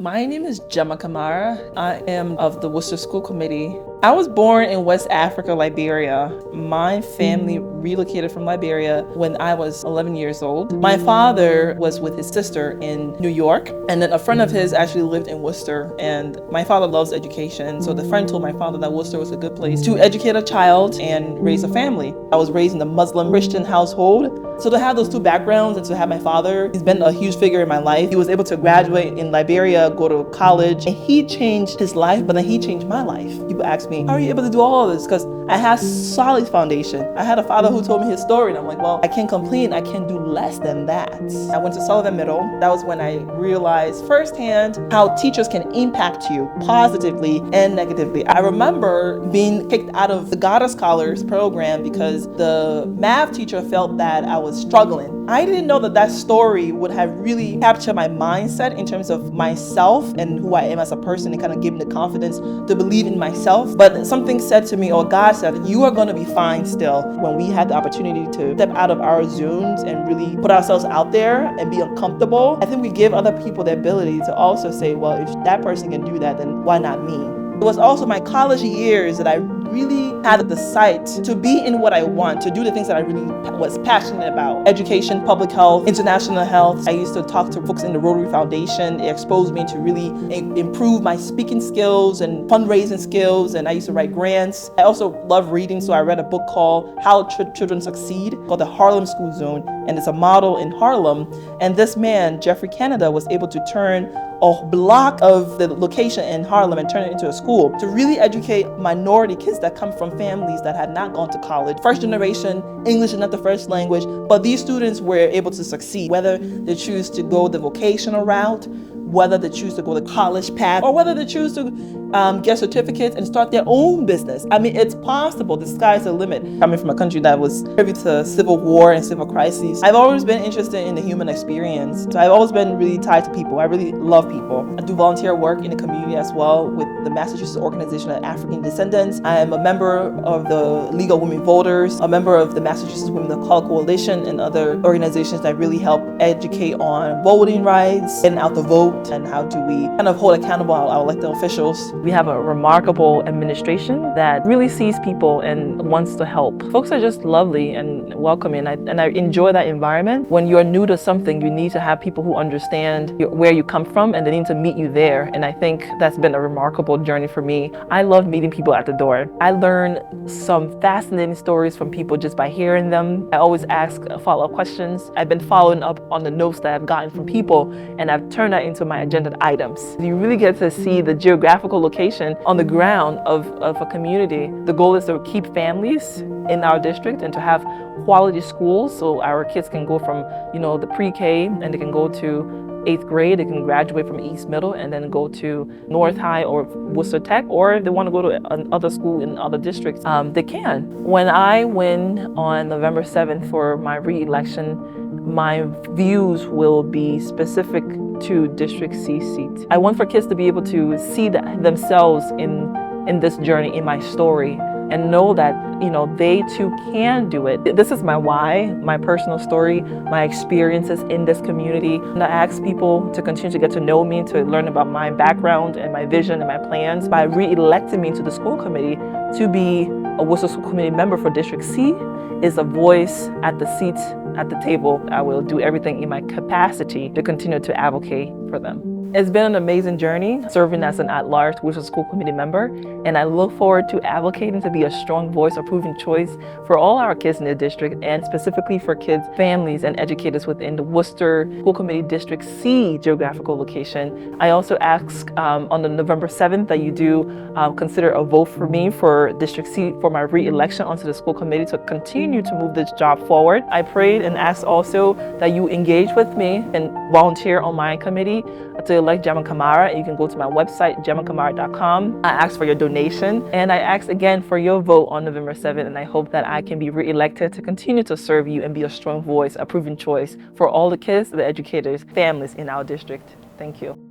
My name is Jermoh Kamara. I am of the Worcester School Committee. I was born in West Africa, Liberia. My family relocated from Liberia when I was 11 years old. My father was with his sister in New York, and then a friend of his actually lived in Worcester, and my father loves education, so the friend told my father that Worcester was a good place to educate a child and raise a family. I was raised in a Muslim Christian household, so to have those two backgrounds and to have my father, he's been a huge figure in my life. He was able to graduate in Liberia, go to college, and he changed his life, but then he changed my life. People ask me, how are you able to do all of this? Because I had solid foundation. I had a father who told me his story, and I'm like, well, I can't complain. I can do less than that. I went to Sullivan Middle. That was when I realized firsthand how teachers can impact you positively and negatively. I remember being kicked out of the Goddard Scholars program because the math teacher felt that I was struggling. I didn't know that that story would have really captured my mindset in terms of myself and who I am as a person, and kind of give me the confidence to believe in myself. But something said to me, or God said, you are going to be fine still. When we had the opportunity to step out of our zones and really put ourselves out there and be uncomfortable, I think we give other people the ability to also say, well, if that person can do that, then why not me? It was also my college years that I really had the sight to be in what I want, to do the things that I really was passionate about. Education, public health, international health. I used to talk to folks in the Rotary Foundation. It exposed me to really improve my speaking skills and fundraising skills, and I used to write grants. I also love reading, so I read a book called How Children Succeed, called the Harlem School Zone, and it's a model in Harlem. And this man, Jeffrey Canada, was able to turn a block of the location in Harlem and turn it into a school to really educate minority kids that come from families that had not gone to college. First generation, English is not the first language, but these students were able to succeed, whether they choose to go the vocational route, whether they choose to go the college path, or whether they choose to get certificates and start their own business. I mean, it's possible. The sky's the limit. Coming from a country that was privy to civil war and civil crises, I've always been interested in the human experience. So I've always been really tied to people. I really love people. I do volunteer work in the community as well with the Massachusetts Organization of African Descendants. I am a member of the League of Women Voters, a member of the Massachusetts Women of Color Coalition, and other organizations that really help educate on voting rights, getting out the vote, and how do we kind of hold accountable our elected officials. We have a remarkable administration that really sees people and wants to help. Folks are just lovely and welcoming, and I enjoy that environment. When you're new to something, you need to have people who understand where you come from, and they need to meet you there. And I think that's been a remarkable journey for me. I love meeting people at the door. I learn some fascinating stories from people just by hearing them. I always ask follow-up questions. I've been following up on the notes that I've gotten from people, and I've turned that into my agenda items. You really get to see the geographical location on the ground of a community. The goal is to keep families in our district and to have quality schools so our kids can go from, the pre-K and they can go to 8th grade, they can graduate from East Middle and then go to North High or Worcester Tech, or if they want to go to another school in other districts, they can. When I win on November 7th for my re-election, my views will be specific to District C seats. I want for kids to be able to see themselves in this journey, in my story, and know that they too can do it. This is my why, my personal story, my experiences in this community. And I ask people to continue to get to know me, to learn about my background and my vision and my plans. By re-electing me to the school committee to be a Worcester School Committee member for District C is a voice at the seats at the table. I will do everything in my capacity to continue to advocate for them. It's been an amazing journey serving as an at-large Worcester School Committee member, and I look forward to advocating to be a strong voice, a proven choice for all our kids in the district, and specifically for kids, families, and educators within the Worcester School Committee District C geographical location. I also ask on the November 7th that you do consider a vote for me for District C for my re-election onto the school committee to continue to move this job forward. I prayed and asked also that you engage with me and volunteer on my committee to elect Jermoh Kamara. You can go to my website, jermohkamara.com. I ask for your donation, and I ask again for your vote on November 7th, and I hope that I can be re-elected to continue to serve you and be a strong voice, a proven choice for all the kids, the educators, families in our district. Thank you.